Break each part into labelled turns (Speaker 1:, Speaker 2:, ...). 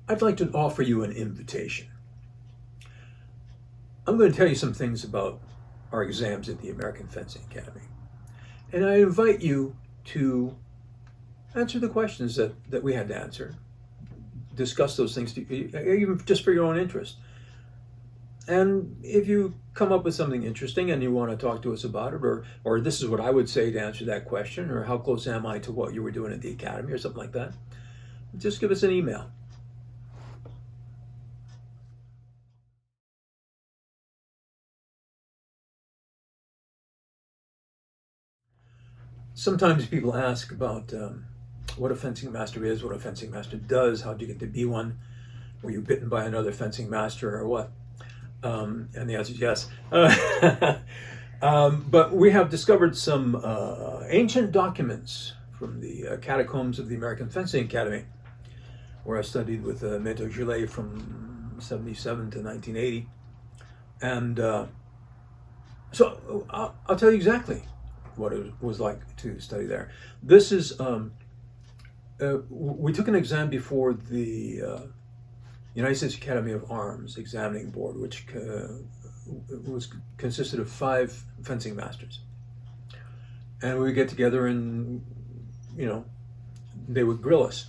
Speaker 1: I'd like to offer you an invitation. I'm going to tell you some things about our exams at the American Fencing Academy. And I invite you to answer the questions that we had to answer. Discuss those things, even just for your own interest. And if you come up with something interesting and you want to talk to us about it, or this is what I would say to answer that question, or how close am I to what you were doing at the academy, or something like that, just give us an email. Sometimes people ask about what a fencing master is, what a fencing master does, how do you get to be one? Were you bitten by another fencing master or what? And the answer is yes. But we have discovered some ancient documents from the catacombs of the American Fencing Academy, where I studied with Maître Gillet from 77 to 1980. And so I'll tell you exactly what it was like to study there. This is, we took an exam before the United States Academy of Arms examining board, which consisted of 5 fencing masters. And we would get together and, they would grill us,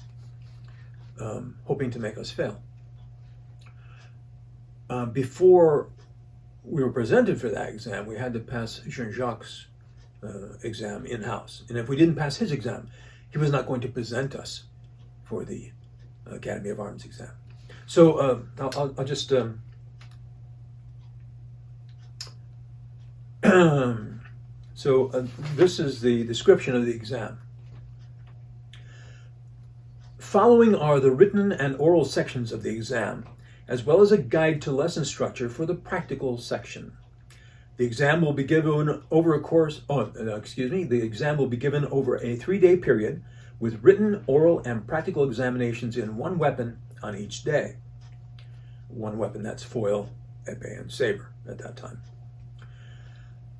Speaker 1: hoping to make us fail. Before we were presented for that exam, we had to pass Jean-Jacques' exam in-house. And if we didn't pass his exam, he was not going to present us for the Academy of Arms exam. So I'll just this is the description of the exam. Following are the written and oral sections of the exam, as well as a guide to lesson structure for the practical section. The exam will be given over the exam will be given over a 3-day period, with written, oral, and practical examinations in one weapon on each day. One weapon, that's foil, épée, and saber at that time.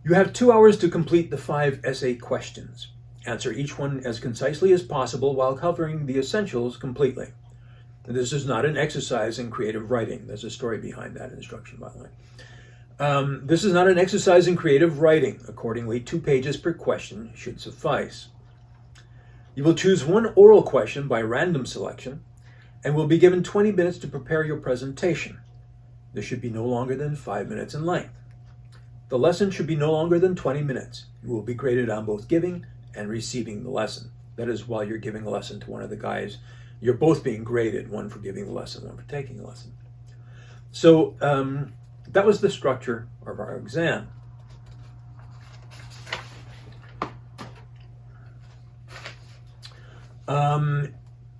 Speaker 1: You have 2 hours to complete the 5 essay questions. Answer each one as concisely as possible while covering the essentials completely. And this is not an exercise in creative writing. There's a story behind that instruction, by the way. This is not an exercise in creative writing. Accordingly, 2 pages per question should suffice. You will choose one oral question by random selection and will be given 20 minutes to prepare your presentation. This should be no longer than 5 minutes in length. The lesson should be no longer than 20 minutes. You will be graded on both giving and receiving the lesson. That is, while you're giving a lesson to one of the guys, you're both being graded, one for giving the lesson, one for taking the lesson. So that was the structure of our exam.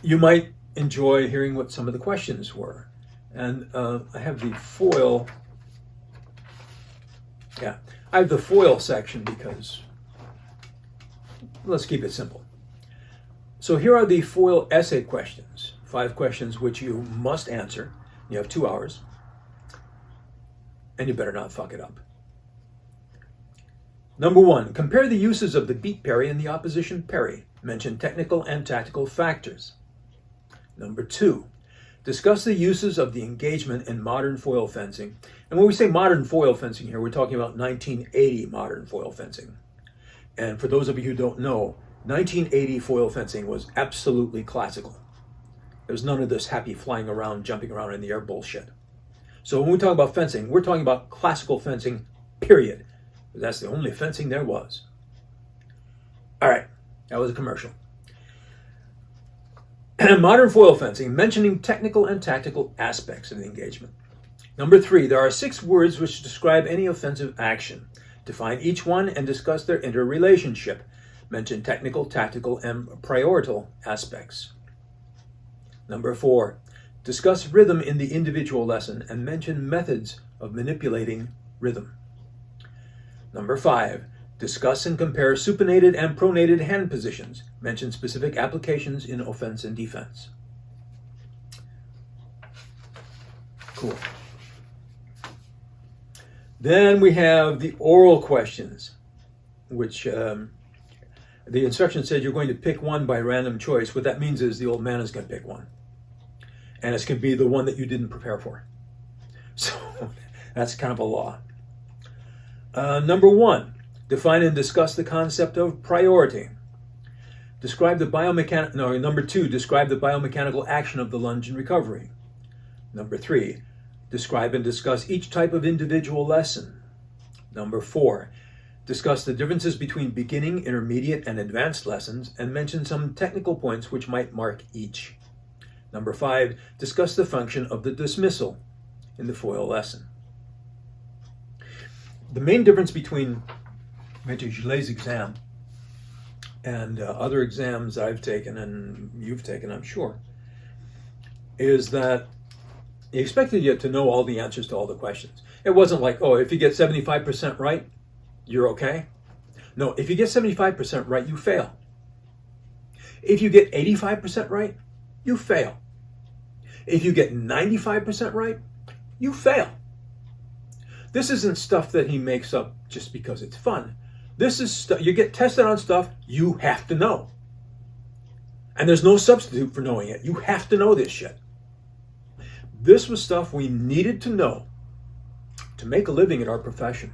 Speaker 1: You might enjoy hearing what some of the questions were. And I have the foil. Yeah, I have the foil section because let's keep it simple. So here are the foil essay questions, 5 questions which you must answer. You have 2 hours, and you better not fuck it up. Number 1, compare the uses of the beat parry and the opposition parry. Mention technical and tactical factors. Number 2, discuss the uses of the engagement in modern foil fencing. And when we say modern foil fencing here, we're talking about 1980 modern foil fencing. And for those of you who don't know, 1980 foil fencing was absolutely classical. There was none of this happy flying around, jumping around in the air bullshit. So when we talk about fencing, we're talking about classical fencing, period. That's the only fencing there was. All right, that was a commercial. Modern foil fencing, mentioning technical and tactical aspects of the engagement. Number 3, there are 6 words which describe any offensive action. Define each one and discuss their interrelationship. Mention technical, tactical, and priorital aspects. Number 4, discuss rhythm in the individual lesson and mention methods of manipulating rhythm. Number 5, discuss and compare supinated and pronated hand positions. Mention specific applications in offense and defense. Cool. Then we have the oral questions, which the instruction said you're going to pick one by random choice. What that means is the old man is going to pick one. and it's going to be the one that you didn't prepare for. So that's kind of a law. Number 1, define and discuss the concept of priority. Number 2, describe the biomechanical action of the lunge and recovery. Number 3, describe and discuss each type of individual lesson. Number 4, discuss the differences between beginning, intermediate, and advanced lessons, and mention some technical points which might mark each. Number 5, discuss the function of the dismissal in the foil lesson. The main difference between Maitre Gillet's exam and other exams I've taken, and you've taken, I'm sure, is that he expected you to know all the answers to all the questions. It wasn't like, oh, if you get 75% right, you're okay. No, if you get 75% right, you fail. If you get 85% right, you fail. If you get 95% right, you fail. This isn't stuff that he makes up just because it's fun. This is stuff, you get tested on stuff you have to know. And there's no substitute for knowing it. You have to know this shit. This was stuff we needed to know to make a living at our profession.